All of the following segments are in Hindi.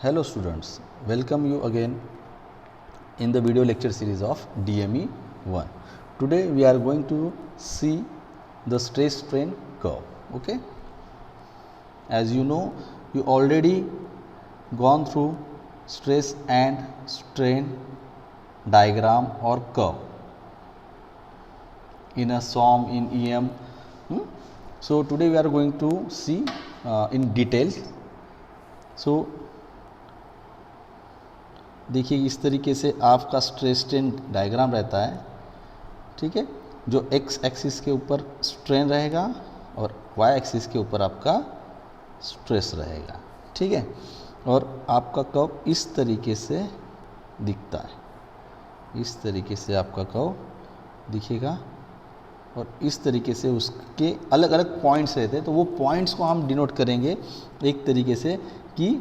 Hello students, welcome you again in the video lecture series of DME 1. Today we are going to see the stress strain curve. Okay, as you know, you already gone through stress and strain diagram or curve in a SOM, in EM. So today we are going to see in details. So देखिए इस तरीके से आपका स्ट्रेस स्ट्रेन डायग्राम रहता है, ठीक है, जो एक्स एक्सिस के ऊपर स्ट्रेन रहेगा और वाई एक्सिस के ऊपर आपका स्ट्रेस रहेगा, ठीक है, और आपका कर्व इस तरीके से दिखता है, इस तरीके से आपका कर्व दिखेगा और इस तरीके से उसके अलग अलग पॉइंट्स रहते हैं। तो वो पॉइंट्स को हम डिनोट करेंगे एक तरीके से कि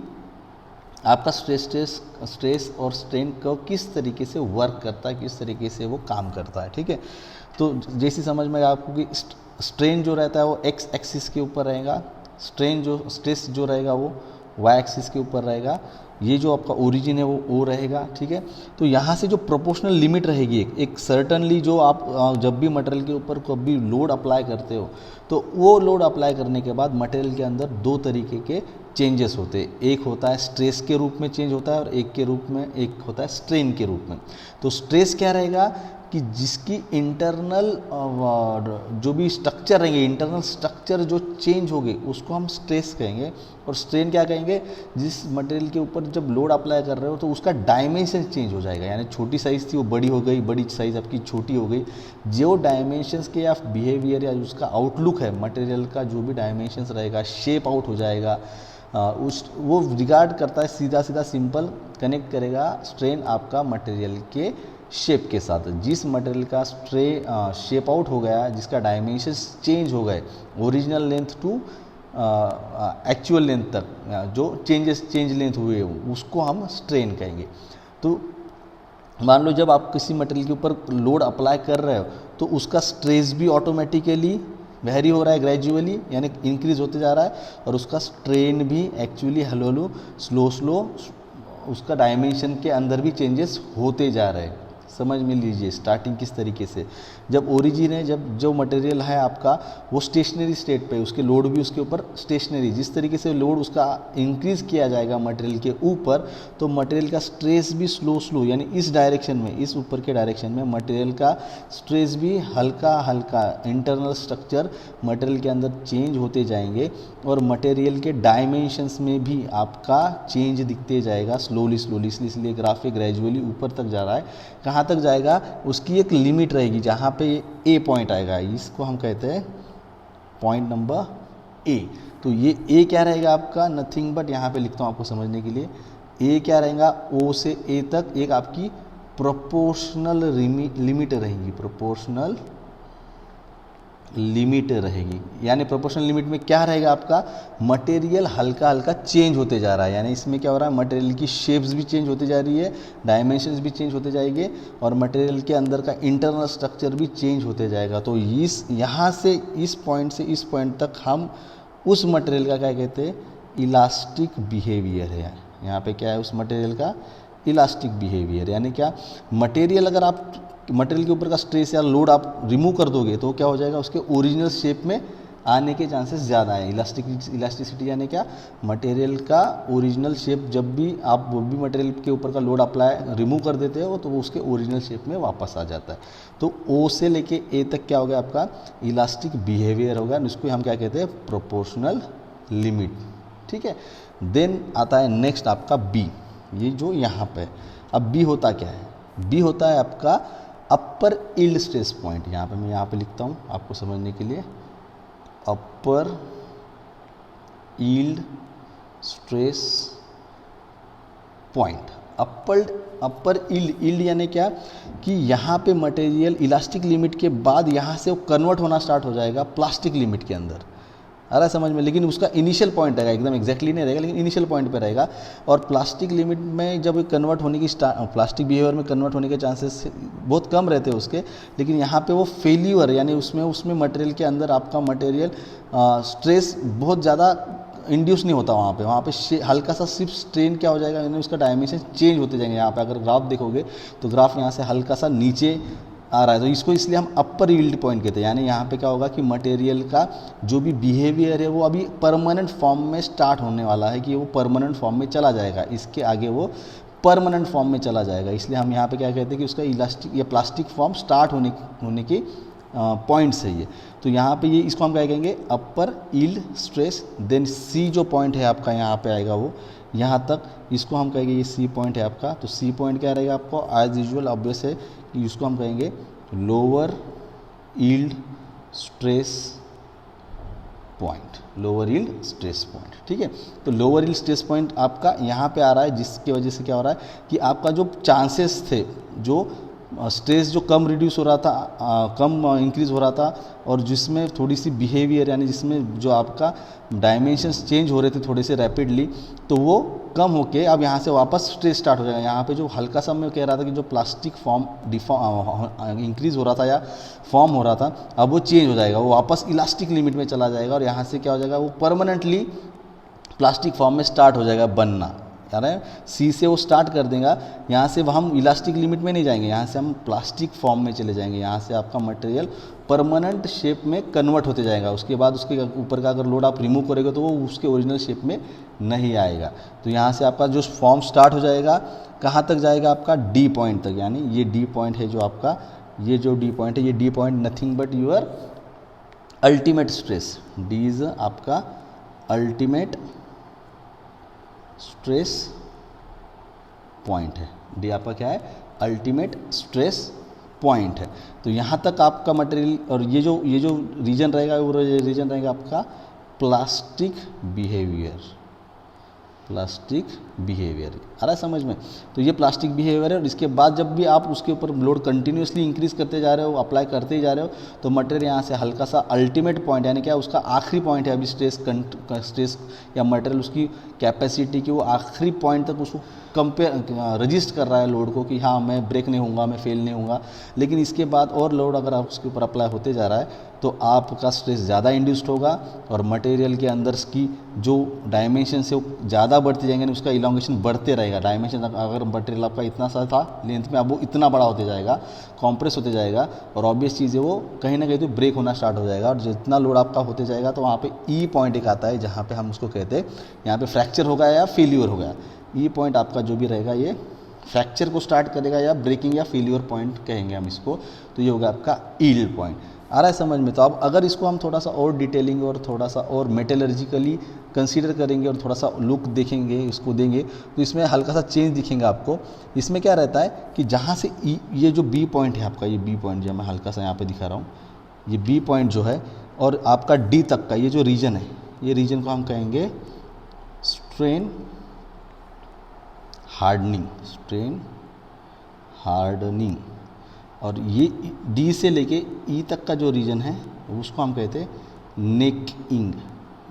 आपका स्ट्रेस और स्ट्रेन कर्व किस तरीके से वर्क करता है, किस तरीके से वो काम करता है, ठीक है। तो जैसी समझ में आपको कि स्ट्रेन जो रहता है वो एक्स एक्सिस के ऊपर रहेगा, स्ट्रेस जो रहेगा वो वाई एक्सिस के ऊपर रहेगा, ये जो आपका ओरिजिन है वो ओ रहेगा, ठीक है। तो यहाँ से जो प्रोपोर्शनल लिमिट रहेगी एक सर्टनली, जो आप जब भी मटेरियल के ऊपर कभी लोड अप्लाई करते हो तो वो लोड अप्लाई करने के बाद मटेरियल के अंदर दो तरीके के चेंजेस होते हैं। एक होता है स्ट्रेस के रूप में चेंज होता है और एक होता है स्ट्रेन के रूप में। तो स्ट्रेस क्या रहेगा कि जिसकी इंटरनल जो भी स्ट्रक्चर रहेंगे, इंटरनल स्ट्रक्चर जो चेंज होगी उसको हम स्ट्रेस कहेंगे। और स्ट्रेन क्या कहेंगे, जिस मटेरियल के ऊपर जब लोड अप्लाई कर रहे हो तो उसका डायमेंशन चेंज हो जाएगा, यानी छोटी साइज़ थी वो बड़ी हो गई, बड़ी साइज़ आपकी छोटी हो गई। जो डायमेंशंस के या बिहेवियर या उसका आउटलुक है मटेरियल का, जो भी डायमेंशंस रहेगा, शेप आउट हो जाएगा। वो रिगार्ड करता है सीधा सिंपल कनेक्ट करेगा स्ट्रेन आपका मटेरियल के शेप के साथ। जिस मटेरियल का शेप आउट हो गया, जिसका डायमेंशंस चेंज हो गए original length to actual length तक, जो चेंज लेंथ हुए उसको हम स्ट्रेन कहेंगे। तो मान लो जब आप किसी मटेरियल के ऊपर लोड अप्लाई कर रहे हो तो उसका स्ट्रेस भी ऑटोमेटिकली वेरी हो रहा है ग्रेजुअली, यानी इंक्रीज होते जा रहा है, और उसका स्ट्रेन भी एक्चुअली हलो स्लो उसका डायमेंशन के अंदर भी चेंजेस होते जा रहे हैं। समझ में लीजिए स्टार्टिंग किस तरीके से, जब ओरिजिन है, जब जो मटेरियल है आपका वो स्टेशनरी स्टेट पे, उसके लोड भी उसके ऊपर स्टेशनरी, जिस तरीके से लोड उसका इंक्रीज किया जाएगा मटेरियल के ऊपर, तो मटेरियल का स्ट्रेस भी स्लो यानी इस डायरेक्शन में, इस ऊपर के डायरेक्शन में मटेरियल का स्ट्रेस भी हल्का इंटरनल स्ट्रक्चर मटेरियल के अंदर चेंज होते जाएंगे और मटेरियल के डायमेंशंस में भी आपका चेंज दिखते जाएगा स्लोली, इसलिए ग्राफिक ग्रेजुअली ऊपर तक जा रहा है। कहाँ तक जाएगा, उसकी एक लिमिट रहेगी जहाँ पे ए पॉइंट आएगा, इसको हम कहते हैं पॉइंट नंबर ए। तो ये ए क्या रहेगा आपका, नथिंग बट, यहाँ पे लिखता हूँ आपको समझने के लिए, ए क्या रहेगा, ओ से ए तक एक आपकी प्रोपोर्शनल लिमिट रहेगी, प्रोपोर्शनल लिमिट रहेगी। यानी प्रोपोर्शनल लिमिट में क्या रहेगा आपका, मटेरियल हल्का चेंज होते जा रहा है, यानी इसमें क्या हो रहा है, मटेरियल की शेप्स भी चेंज होती जा रही है, डायमेंशंस भी चेंज होते जाएंगे और मटेरियल के अंदर का इंटरनल स्ट्रक्चर भी चेंज होते जाएगा। तो यहाँ से इस पॉइंट तक हम उस मटेरियल का क्या कहते हैं, इलास्टिक बिहेवियर है। यहाँ पे क्या है, उस मटेरियल का इलास्टिक बिहेवियर, यानी क्या, मटेरियल अगर आप मटेरियल के ऊपर का स्ट्रेस या लोड आप रिमूव कर दोगे तो क्या हो जाएगा, उसके ओरिजिनल शेप में आने के चांसेस ज़्यादा है। इलास्टिसिटी यानी क्या, मटेरियल का ओरिजिनल शेप, जब भी आप वो भी मटेरियल के ऊपर का लोड अप्लाई रिमूव कर देते हो तो वो उसके ओरिजिनल शेप में वापस आ जाता है। तो ओ से लेके ए तक क्या हो गया आपका, इलास्टिक बिहेवियर होगा, इसको हम क्या कहते हैं, प्रोपोर्शनल लिमिट, ठीक है। देन आता है नेक्स्ट आपका बी, ये जो यहाँ पे। अब बी होता क्या है, बी होता है आपका अपर यील्ड स्ट्रेस पॉइंट। मैं यहाँ पे लिखता हूँ आपको समझने के लिए, अपर यील्ड स्ट्रेस पॉइंट। अपर यील्ड यानी क्या, कि यहाँ पे मटेरियल इलास्टिक लिमिट के बाद यहाँ से वो कन्वर्ट होना स्टार्ट हो जाएगा प्लास्टिक लिमिट के अंदर, आ रहा है समझ में, लेकिन उसका इनिशियल पॉइंट रहेगा, एकदम एग्जैक्टली नहीं रहेगा लेकिन इनिशियल पॉइंट पे रहेगा। और प्लास्टिक लिमिट में जब कन्वर्ट होने की प्लास्टिक बिहेवियर में कन्वर्ट होने के चांसेस बहुत कम रहते हैं उसके, लेकिन यहाँ पे वो फेल्यूर, यानी उसमें मटेरियल के अंदर आपका मटेरियल स्ट्रेस बहुत ज़्यादा इंड्यूस नहीं होता वहाँ पे हल्का सा सिर्फ स्ट्रेन क्या हो जाएगा, यानी उसका डायमेंशन चेंज होते जाएंगे। यहाँ पे अगर ग्राफ देखोगे तो ग्राफ यहाँ से हल्का सा नीचे आ रहा है, तो इसको इसलिए हम अपर यील्ड पॉइंट कहते हैं। यानी यहाँ पे क्या होगा कि मटेरियल का जो भी बिहेवियर है वो अभी परमानेंट फॉर्म में स्टार्ट होने वाला है, कि वो परमानेंट फॉर्म में चला जाएगा, इसके आगे वो परमानेंट फॉर्म में चला जाएगा। इसलिए हम यहाँ पे क्या कहते हैं कि उसका इलास्टिक या प्लास्टिक फॉर्म स्टार्ट होने की पॉइंट्स है ये। तो यहाँ पे ये इसको हम क्या कहेंगे, अपर यील्ड स्ट्रेस। देन सी जो पॉइंट है आपका यहाँ पे आएगा वो यहाँ तक, इसको हम कहेंगे ये सी पॉइंट है आपका। तो सी पॉइंट क्या रहेगा आपको, एज यूजुअल ऑब्वियस है कि इसको हम कहेंगे lower yield stress point, lower yield stress point. ठीक है, तो लोअर यील्ड स्ट्रेस पॉइंट आपका यहाँ पे आ रहा है, जिसकी वजह से क्या हो रहा है कि आपका जो चांसेस थे, जो स्ट्रेस जो कम रिड्यूस हो रहा था, कम इंक्रीज हो रहा था, और जिसमें थोड़ी सी बिहेवियर यानी जिसमें जो आपका डायमेंशंस चेंज हो रहे थे थोड़े से रैपिडली, तो वो कम होके अब यहाँ से वापस स्ट्रेस स्टार्ट हो जाएगा। यहाँ पे जो हल्का सा मैं कह रहा था कि जो प्लास्टिक फॉर्म इंक्रीज हो रहा था या फॉर्म हो रहा था, अब वो चेंज हो जाएगा, वो वापस इलास्टिक लिमिट में चला जाएगा, और यहाँ से क्या हो जाएगा, वो परमानेंटली प्लास्टिक फॉर्म में स्टार्ट हो जाएगा बनना। यानी सी से वो स्टार्ट कर देगा, यहाँ से हम इलास्टिक लिमिट में नहीं जाएंगे, यहाँ से हम प्लास्टिक फॉर्म में चले जाएंगे। यहाँ से आपका मटेरियल परमानेंट शेप में कन्वर्ट होते जाएगा। उसके बाद उसके ऊपर का अगर लोड आप रिमूव करेंगे तो वो उसके ओरिजिनल शेप में नहीं आएगा। तो यहाँ से आपका जो फॉर्म स्टार्ट हो जाएगा, कहाँ तक जाएगा आपका, डी पॉइंट तक। यानी ये डी पॉइंट है जो आपका, ये जो डी पॉइंट है, ये D point nothing but your ultimate stress. D is आपका अल्टीमेट स्ट्रेस पॉइंट है। डी आपका क्या है, अल्टीमेट स्ट्रेस पॉइंट है। तो यहाँ तक आपका मटेरियल, और ये जो रीजन रहेगा वो रीजन रहेगा आपका प्लास्टिक बिहेवियर। प्लास्टिक बिहेवियर आ रहा है समझ में। तो ये प्लास्टिक बिहेवियर है, और इसके बाद जब भी आप उसके ऊपर लोड कंटिन्यूसली इंक्रीज करते जा रहे हो, अप्लाई करते ही जा रहे हो, तो मटेरियल यहाँ से हल्का सा अल्टीमेट पॉइंट यानी क्या उसका आखिरी पॉइंट है अभी स्ट्रेस या मटेरियल उसकी कैपेसिटी की वो आखिरी पॉइंट तक उसको रजिस्ट कर रहा है लोड को कि हाँ मैं ब्रेक नहीं होऊंगा, मैं फेल नहीं होऊंगा। लेकिन इसके बाद और लोड अगर आप उसके ऊपर अप्लाई होते जा रहा है तो आपका स्ट्रेस ज़्यादा इंड्यूस्ड होगा, और मटेरियल के अंदर की जो डायमेंशन है वो ज़्यादा बढ़ते जाएंगे, उसका इलांगेशन बढ़ते रहेगा। डायमेंशन अगर मटेरियल आपका इतना सा था लेंथ में, अब वो इतना बड़ा होते जाएगा, कॉम्प्रेस होते जाएगा, और ऑब्वियस चीज़ है वो कहीं ना कहीं तो ब्रेक होना स्टार्ट हो जाएगा। और जितना लोड आपका होते जाएगा तो वहाँ पे ई पॉइंट एक आता है, जहाँ पे हम उसको कहते हैं यहाँ पे फ्रैक्चर हो गया या फेल्यूर हो गया। ई पॉइंट आपका जो भी रहेगा ये फ्रैक्चर को स्टार्ट करेगा, या ब्रेकिंग या फेल्यूर पॉइंट कहेंगे हम इसको। तो ये होगा आपका यील्ड पॉइंट। आ रहा है समझ में। तो अब अगर इसको हम थोड़ा सा और डिटेलिंग और थोड़ा सा और मेटलर्जिकली कंसीडर करेंगे और थोड़ा सा लुक देखेंगे, इसको देंगे, तो इसमें हल्का सा चेंज दिखेगा आपको। इसमें क्या रहता है कि जहाँ से ये जो बी पॉइंट है आपका, ये बी पॉइंट जो मैं हल्का सा यहाँ पे दिखा रहा हूँ, ये बी पॉइंट जो है, और आपका डी तक का ये जो रीजन है, ये रीजन को हम कहेंगे स्ट्रेन हार्डनिंग। Strain hardening. और ये डी से लेके ई तक का जो रीजन है उसको हम कहते हैं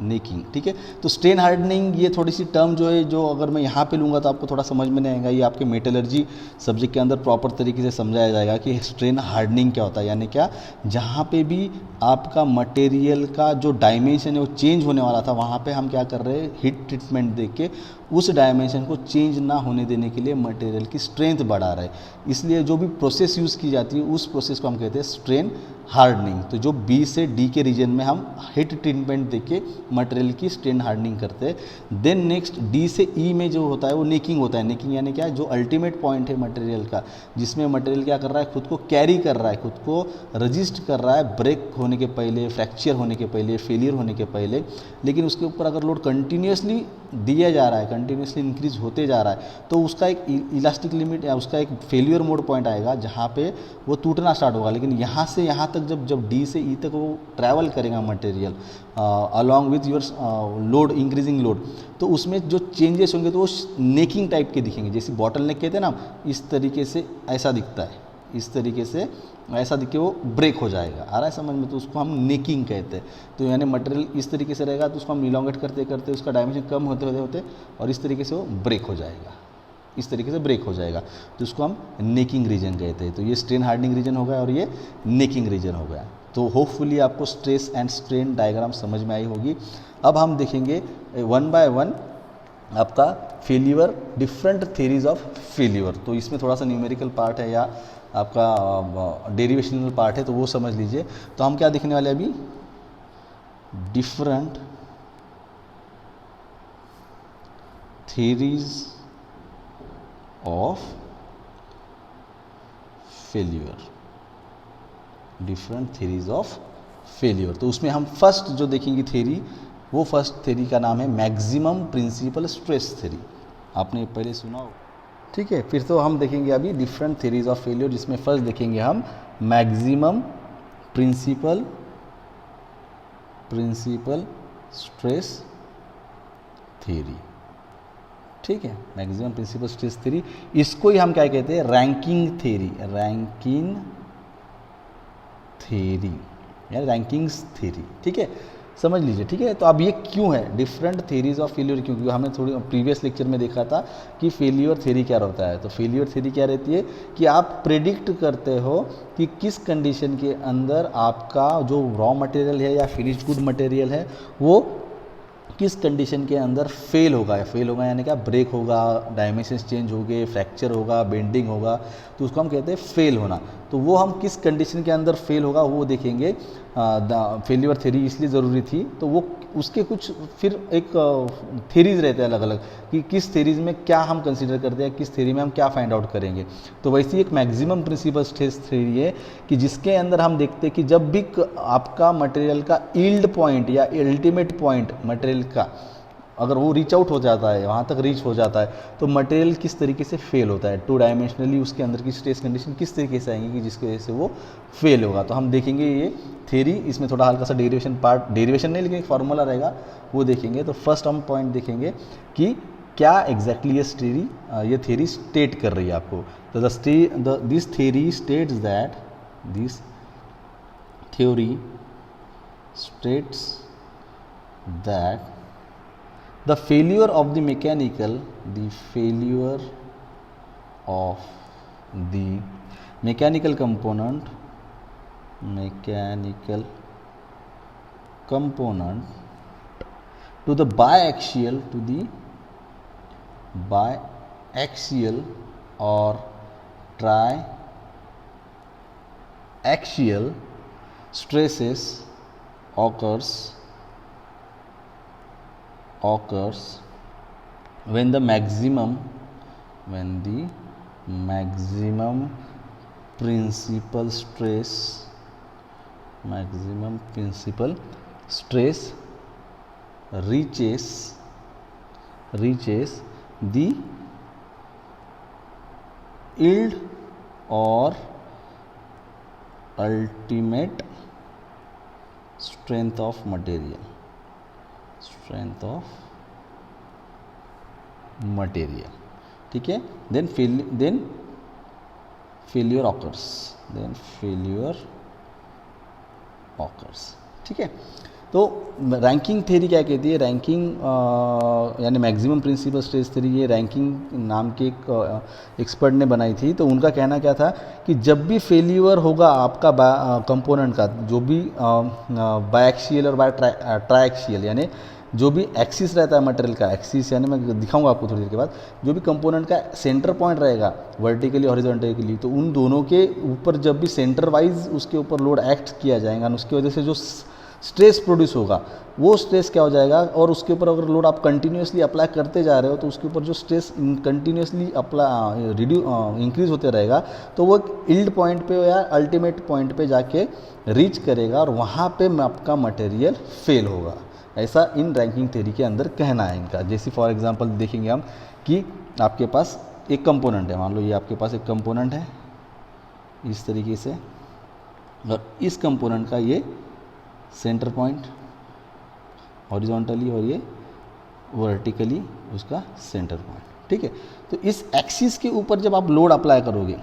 नेकिंग। ठीक है। तो स्ट्रेन हार्डनिंग ये थोड़ी सी टर्म जो है, जो अगर मैं यहाँ पे लूँगा तो आपको थोड़ा समझ में नहीं आएगा। ये आपके मेटलर्जी सब्जेक्ट के अंदर प्रॉपर तरीके से समझाया जाएगा कि स्ट्रेन हार्डनिंग क्या होता है। यानी क्या, जहाँ पे भी आपका मटेरियल का जो डायमेंशन है वो चेंज होने वाला था, वहाँ पे हम क्या कर रहे हैं, हीट ट्रीटमेंट दे के उस डायमेंशन को चेंज ना होने देने के लिए मटेरियल की स्ट्रेंथ बढ़ा रहे। इसलिए जो भी प्रोसेस यूज़ की जाती है उस प्रोसेस को हम कहते हैं स्ट्रेन हार्डनिंग। तो जो बी से डी के रीजन में हम हीट ट्रीटमेंट देके मटेरियल की स्ट्रेन हार्डनिंग करते हैं। देन नेक्स्ट डी से ई में जो होता है वो नेकिंग होता है। नेकिंग यानी क्या है, जो अल्टीमेट पॉइंट है मटेरियल का, जिसमें मटेरियल क्या कर रहा है, खुद को कैरी कर रहा है, खुद को रजिस्ट कर रहा है ब्रेक होने के पहले, फ्रैक्चर होने के पहले, फेलियर होने के पहले। लेकिन उसके ऊपर अगर लोड कंटिन्यूसली दिया जा रहा है, कंटिन्यूसली इंक्रीज होते जा रहा है, तो उसका एक इलास्टिक लिमिट या उसका एक फेलियर मोड पॉइंट आएगा जहाँ पे वो टूटना स्टार्ट होगा। लेकिन यहाँ से यहाँ तक जब डी से ई तक वो ट्रैवल करेगा material along with your load, increasing load, तो उसमें जो चेंजेस होंगे तो वो नेकिंग टाइप के दिखेंगे। जैसे बॉटल नेक कहते हैं ना, इस तरीके से ऐसा दिखता है, इस तरीके से ऐसा दिख के वो ब्रेक हो जाएगा। आ रहा है समझ में। तो उसको हम नेकिंग कहते हैं। तो यानी मटेरियल इस तरीके से रहेगा तो उसको हम इलोंगेट करते करते उसका डायमेंशन कम होते होते होते और इस तरीके से वो ब्रेक हो जाएगा, इस तरीके से ब्रेक हो जाएगा। तो उसको हम नेकिंग रीजन कहते हैं। तो ये स्ट्रेन हार्डनिंग रीजन हो गया और ये नेकिंग रीजन हो गया। तो होपफुली आपको स्ट्रेस एंड स्ट्रेन डायग्राम समझ में आई होगी। अब हम देखेंगे वन बाय वन आपका failure, different theories of failure. तो इसमें थोड़ा सा न्यूमेरिकल पार्ट है या आपका डेरिवेशनल पार्ट है, तो वो समझ लीजिए। तो हम क्या देखने वाले अभी, different theories of failure, different theories of failure. तो उसमें हम फर्स्ट जो देखेंगे थेरी, वो फर्स्ट थेरी का नाम है मैक्सिमम प्रिंसिपल स्ट्रेस थेरी। आपने पहले सुना हो, ठीक है। फिर तो हम देखेंगे अभी डिफरेंट थेरीज ऑफ फेल्यूर, जिसमें फर्स्ट देखेंगे हम मैक्सिमम प्रिंसिपल स्ट्रेस थेरी, ठीक है। मैक्सिमम प्रिंसिपल स्ट्रेस थेरी, इसको ही हम क्या कहते हैं, रैंकिंग थेरी, या रैंकिंग्स थेरी, ठीक है, समझ लीजिए, ठीक है। तो अब ये क्यों है डिफरेंट थेरीज ऑफ फेल्यूर, क्योंकि हमने थोड़ी प्रीवियस लेक्चर में देखा था कि फेल्यूर थेरी क्या होता है। तो फेल्यूर थेरी क्या रहती है कि आप प्रेडिक्ट करते हो कि किस कंडीशन के अंदर आपका जो रॉ मटेरियल है या फिनिश्ड गुड मटेरियल है वो किस कंडीशन के अंदर फेल होगा यानी क्या, ब्रेक होगा, डायमेंशंस चेंज हो गए, फ्रैक्चर होगा, बेंडिंग होगा, तो उसको हम कहते हैं फेल होना। तो वो हम किस कंडीशन के अंदर फेल होगा वो देखेंगे। फेल्यूर थ्योरी इसलिए ज़रूरी थी, तो वो उसके कुछ फिर एक थेरीज रहते हैं अलग अलग कि किस थेरीज में क्या हम कंसीडर करते हैं, किस थेरी में हम क्या फाइंड आउट करेंगे। तो वैसे एक मैक्सिमम प्रिंसिपल स्ट्रेस थ्योरी है कि जिसके अंदर हम देखते हैं कि जब भी आपका मटेरियल का यील्ड पॉइंट या अल्टीमेट पॉइंट मटेरियल का अगर वो रीच आउट हो जाता है, वहाँ तक रीच हो जाता है, तो मटेरियल किस तरीके से फेल होता है, टू डायमेंशनली उसके अंदर की स्ट्रेस कंडीशन किस तरीके से आएंगी कि जिसकी वजह से वो फेल होगा। तो हम देखेंगे ये थ्योरी, इसमें थोड़ा हल्का सा डेरिवेशन नहीं लेकिन एक फार्मूला रहेगा वो देखेंगे। तो फर्स्ट हम पॉइंट देखेंगे कि क्या एग्जैक्टली ये थ्योरी स्टेट कर रही है आपको। तो this theory states that the failure of the mechanical component to the biaxial or triaxial stresses occurs when the maximum principal stress reaches the yield or ultimate strength of material, ठीक है। then failure occurs, ठीक है। तो रैंकिंग थ्योरी क्या कहती है, रैंकिंग यानी मैक्सिमम प्रिंसिपल स्ट्रेस थ्योरी, ये रैंकिंग नाम के एक एक्सपर्ट ने बनाई थी। तो उनका कहना क्या था कि जब भी फेल्यूर होगा आपका कंपोनेंट का, जो भी बायएक्सियल और ट्राइएक्सियल यानी जो भी एक्सिस रहता है मटेरियल का, एक्सिस यानी मैं दिखाऊंगा आपको थोड़ी देर के बाद, जो भी कंपोनेंट का सेंटर पॉइंट रहेगा वर्टिकली हॉरिजॉन्टली, तो उन दोनों के ऊपर जब भी सेंटर वाइज उसके ऊपर लोड एक्ट किया जाएगा, उसकी वजह से जो स्ट्रेस प्रोड्यूस होगा वो स्ट्रेस क्या हो जाएगा, और उसके ऊपर अगर लोड आप कंटिन्यूसली अप्लाई करते जा रहे हो तो उसके ऊपर जो स्ट्रेस कंटिन्यूसली इंक्रीज होते रहेगा, तो वो यील्ड पॉइंट पे या अल्टीमेट पॉइंट पे जाके रीच करेगा और वहाँ पे आपका मटेरियल फेल होगा। ऐसा इन रैंकिंग थ्योरी के अंदर कहना है इनका। जैसे फॉर एग्जांपल देखेंगे हम कि आपके पास एक कंपोनेंट है, मान लो ये आपके पास एक कंपोनेंट है इस तरीके से, और इस कंपोनेंट का ये सेंटर पॉइंट हॉरिजॉन्टली और ये वर्टिकली उसका सेंटर पॉइंट, ठीक है। तो इस एक्सिस के ऊपर जब आप लोड अप्लाई करोगे,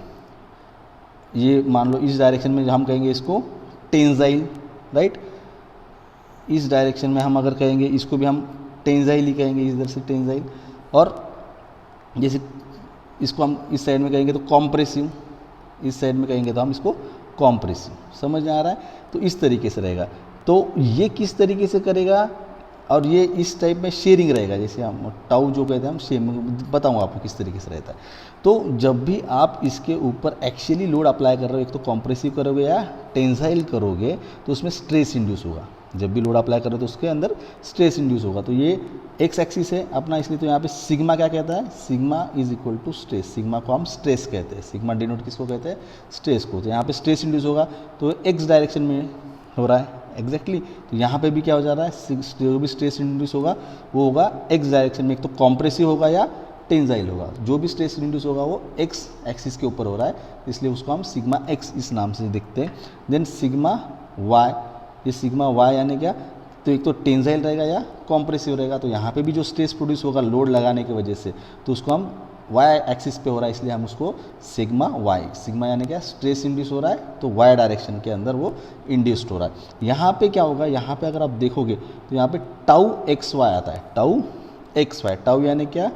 ये मान लो इस डायरेक्शन में हम कहेंगे इसको टेंजाइल, राइट। इस डायरेक्शन में हम अगर कहेंगे इसको भी हम टेंजाइल ही कहेंगे, इधर से टेंजाइल, और जैसे इसको हम इस साइड में कहेंगे तो कॉम्प्रेसिव, इस साइड में कहेंगे तो हम इसको कॉम्प्रेसिव। समझ में आ रहा है? तो इस तरीके से रहेगा। तो ये किस तरीके से करेगा, और ये इस टाइप में शेयरिंग रहेगा, जैसे हम टाउ जो कहते हैं हम शेयरिंग, बताऊँगा आपको किस तरीके से रहता है। तो जब भी आप इसके ऊपर एक्चुअली लोड अप्लाई कर रहे हो, एक तो कॉम्प्रेसिव करोगे या टेंसाइल करोगे, तो उसमें स्ट्रेस इंड्यूस होगा। जब भी लोड अप्लाई करो तो उसके अंदर स्ट्रेस इंड्यूस होगा। तो ये एक्स एक्सिस है अपना, इसलिए तो यहाँ पे सिग्मा क्या कहता है, sigma is equal to stress. Sigma को हम स्ट्रेस कहते हैं, सिग्मा डिनोट किसको कहते हैं, स्ट्रेस को। तो यहाँ पे स्ट्रेस इंड्यूस होगा, तो एक्स डायरेक्शन में हो रहा है एग्जैक्टली। तो यहाँ पे भी क्या हो जा रहा है, जो भी स्ट्रेस इंड्यूस होगा वो होगा एक्स डायरेक्शन में, एक तो कॉम्प्रेसिव होगा या टेंसाइल होगा। जो भी स्ट्रेस इंड्यूस होगा वो एक्स एक्सिस के ऊपर हो रहा है, इसलिए उसको हम सिग्मा एक्स इस नाम से देखते हैं। देन सिग्मा वाई, ये सिग्मा वाई यानी क्या, तो एक तो टेंसाइल रहेगा या कॉम्प्रेसिव रहेगा। तो यहाँ पे भी जो स्ट्रेस प्रोड्यूस होगा लोड लगाने की वजह से, तो उसको हम वाई एक्सिस पे हो रहा है, इसलिए हम उसको सिग्मा वाई, सिग्मा यानी क्या, स्ट्रेस इंड्यूस हो रहा है, तो वाई डायरेक्शन के अंदर वो इंड्यूस्ड हो रहा है। यहाँ पे क्या होगा, यहाँ पे अगर आप देखोगे तो यहाँ पे टाउ एक्स वाई आता है, टाउ एक्स वाई। टाउ यानी क्या,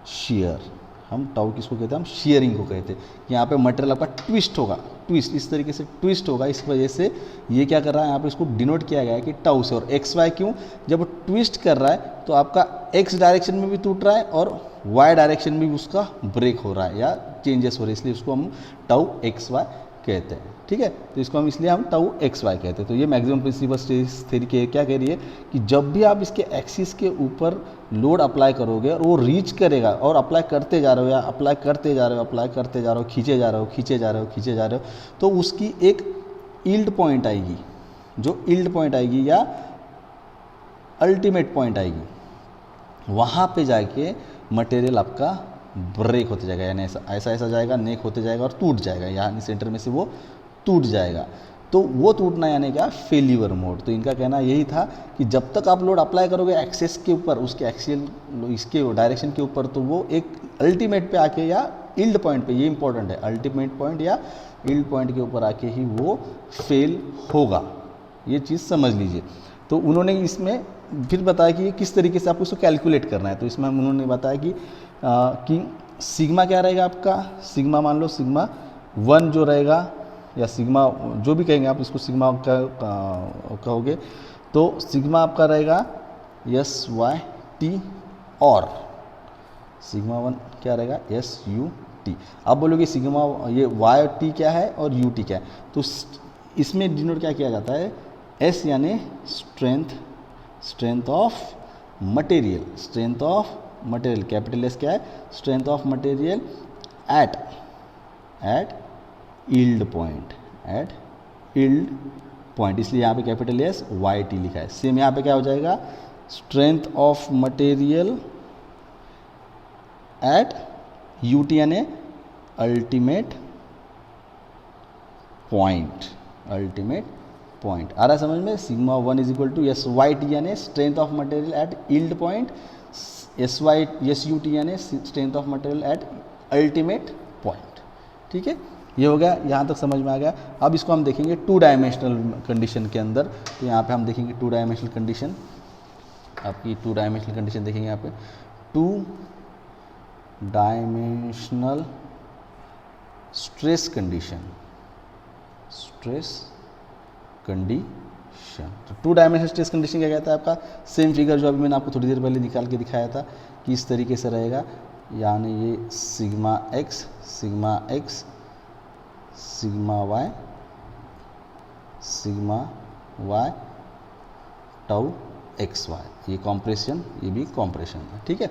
शेयर। हम टाउ किसको कहते हैं, हम शेयरिंग को कहते हैं। यहाँ पे मटेरियल आपका ट्विस्ट होगा, ट्विस्ट इस तरीके से ट्विस्ट होगा, इस वजह से ये क्या कर रहा है, यहाँ पे इसको डिनोट किया गया है कि टाउ से। और एक्स वाई क्यों, जब ट्विस्ट कर रहा है तो आपका एक्स डायरेक्शन में भी टूट रहा है और वाई डायरेक्शन में भी उसका ब्रेक हो रहा है या चेंजेस हो रहे हैं, इसलिए उसको हम टाउ एक्स वाई कहते हैं। ठीक है, तो इसको हम इसलिए हम टाउ एक्स वाई कहते हैं। तो ये मैक्सिमम प्रिंसिपल स्ट्रेस थ्योरी क्या कह रही है कि जब भी आप इसके एक्सिस के ऊपर लोड अप्लाई करोगे और वो रीच करेगा, और अप्लाई करते जा रहे हो या अप्लाई करते जा रहे हो, अप्लाई करते जा रहे हो, खींचे जा रहे हो, खींचे जा रहे हो, खींचे जा रहे हो, तो उसकी एक यील्ड पॉइंट आएगी। जो यील्ड पॉइंट आएगी या अल्टीमेट पॉइंट आएगी, वहाँ पे जाके मटेरियल आपका ब्रेक होते जाएगा, यानी ऐसा ऐसा जाएगा, नेक होते जाएगा और टूट जाएगा, यानी सेंटर में से वो टूट जाएगा। तो वो टूटना यानी क्या, फेल्यूर मोड। तो इनका कहना यही था कि जब तक आप लोड अप्लाई करोगे एक्सेस के ऊपर, उसके एक्सियल इसके डायरेक्शन के ऊपर, तो वो एक अल्टीमेट पे आके या यील्ड पॉइंट पे, ये इंपॉर्टेंट है, अल्टीमेट पॉइंट या यील्ड पॉइंट के ऊपर आके ही वो फेल होगा। ये चीज़ समझ लीजिए। तो उन्होंने इसमें फिर बताया कि ये किस तरीके से आपको इसको कैलकुलेट करना है। तो इसमें उन्होंने बताया कि सिग्मा क्या रहेगा आपका, सिग्मा मान लो सिग्मा 1 जो रहेगा, या सिग्मा जो भी कहेंगे आप इसको, सिग्मा कहोगे, तो सिग्मा आपका रहेगा एस वाई टी, और सिग्मा 1 क्या रहेगा, एस यू टी। आप बोलोगे सिग्मा ये वाई टी क्या है और यू टी क्या है, तो इसमें डिनोट क्या किया जाता है, एस यानी strength, strength of material, strength of material, capital S क्या है, strength of material at yield point, at yield point, इसलिए यहाँ पे कैपिटल एस वाई टी लिखा है। सेम यहाँ पे क्या हो जाएगा, strength of material at U T यानी अल्टीमेट पॉइंट, अल्टीमेट पॉइंट। आ रहा है समझ में, sigma 1 is equal to S Y T यानी strength of material at yield point, S Y S U T यानी strength of material at ultimate point. ठीक है, ये हो गया, यहाँ तक समझ में आ गया। अब इसको हम देखेंगे 2 डायमेंशनल कंडीशन के अंदर। तो यहाँ पे हम देखेंगे 2 डायमेंशनल कंडीशन, आपकी 2 डायमेंशनल कंडीशन देखेंगे यहाँ पे, 2 dimensional stress condition, stress condition. तो 2 डायमेंशनल स्ट्रेस कंडीशन क्या कहता है आपका, सेम फिगर जो अभी मैंने आपको थोड़ी देर पहले निकाल के दिखाया था कि इस तरीके से रहेगा, यानी ये sigma X, sigma X, sigma Y, sigma Y, tau X Y, ये कॉम्प्रेशन, ये भी कॉम्प्रेशन है। ठीक है,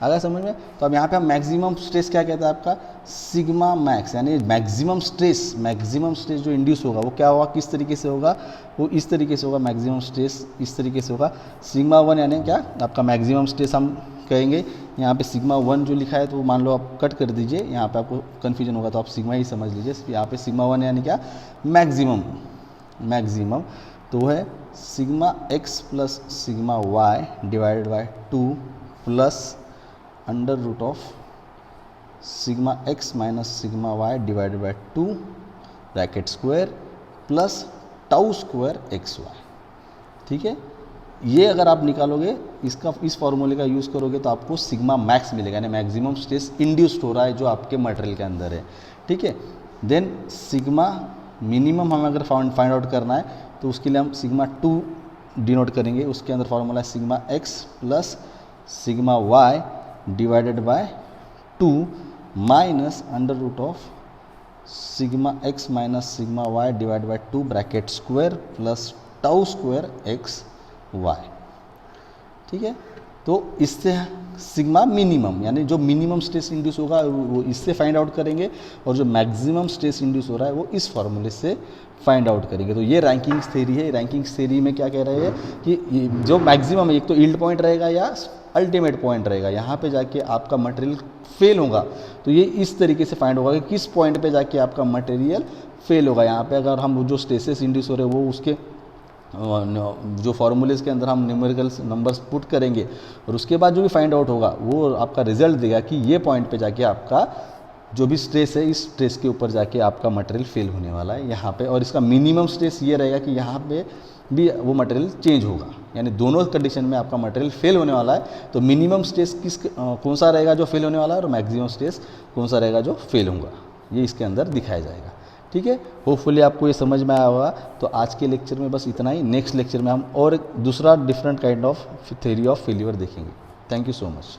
अगर समझ में। तो अब यहाँ पे हम मैक्सिमम स्ट्रेस क्या कहता है आपका, सिग्मा मैक्स, यानी मैक्सिमम स्ट्रेस, मैक्सिमम स्ट्रेस जो इंड्यूस होगा वो क्या होगा, किस तरीके से होगा, वो इस तरीके से होगा, मैक्सिमम स्ट्रेस इस तरीके से होगा। सिग्मा 1 यानी क्या, आपका मैक्सिमम स्ट्रेस हम कहेंगे। यहाँ पे सिग्मा 1 जो लिखा है तो मान लो आप कट कर दीजिए, यहाँ पे आपको कन्फ्यूजन होगा तो आप सिग्मा ही समझ लीजिए। यहाँ पे सिग्मा 1 यानी क्या, मैक्सिमम, मैक्सिमम तो वो है sigma X plus sigma Y divided by 2 plus under root of sigma X minus sigma Y divided by 2 bracket square plus tau square X Y. ठीक है, ये अगर आप निकालोगे, इसका इस फॉर्मूले का यूज़ करोगे तो आपको सिग्मा मैक्स मिलेगा, यानी मैक्सिमम स्ट्रेस इंड्यूस्ड हो रहा है जो आपके मटेरियल के अंदर है। ठीक है, देन सिग्मा मिनिमम हमें अगर फाइंड आउट करना है तो उसके लिए हम सिग्मा 2 डिनोट करेंगे। उसके अंदर फॉर्मूला है sigma x plus sigma y divided by 2 minus under root of sigma x minus sigma y divide by 2 bracket square plus tau square x y। ठीक है, तो इससे सिग्मा मिनिमम यानी जो मिनिमम स्ट्रेस इंड्यूस होगा वो इससे फाइंड आउट करेंगे, और जो मैक्सिमम स्ट्रेस इंड्यूस हो रहा है वो इस फॉर्मूले से फाइंड आउट करेंगे। तो ये रैंकिंग्स थ्योरी है। रैंकिंग्स थ्योरी में क्या कह रहे हैं कि जो मैक्सिमम है, एक तो यील्ड पॉइंट रहेगा या अल्टीमेट पॉइंट रहेगा, यहाँ पे जाके आपका मटेरियल फेल होगा, तो ये इस तरीके से फाइंड होगा कि किस पॉइंट पे जाके आपका मटेरियल फेल होगा। यहाँ पे अगर हम जो स्ट्रेसेस इंड्यूस हो रहे हैं वो उसके जो फार्मूलेज के अंदर हम न्यूमेरिकल नंबर्स पुट करेंगे, और उसके बाद जो भी फाइंड आउट होगा वो आपका रिजल्ट देगा कि ये पॉइंट पे जाके आपका जो भी स्ट्रेस है, इस स्ट्रेस के ऊपर जाके आपका मटेरियल फेल होने वाला है यहाँ पे। और इसका मिनिमम स्ट्रेस ये रहेगा कि यहाँ पे भी वो मटेरियल चेंज होगा, यानी दोनों कंडीशन में आपका मटेरियल फेल होने वाला है। तो मिनिमम स्ट्रेस कौन सा रहेगा जो फेल होने वाला है, और मैक्सिमम स्ट्रेस कौन सा रहेगा जो फेल होगा, ये इसके अंदर दिखाया जाएगा। ठीक है, होपफुली आपको ये समझ में आया होगा। तो आज के लेक्चर में बस इतना ही। नेक्स्ट लेक्चर में हम और दूसरा different kind of theory of failure देखेंगे। Thank you so much.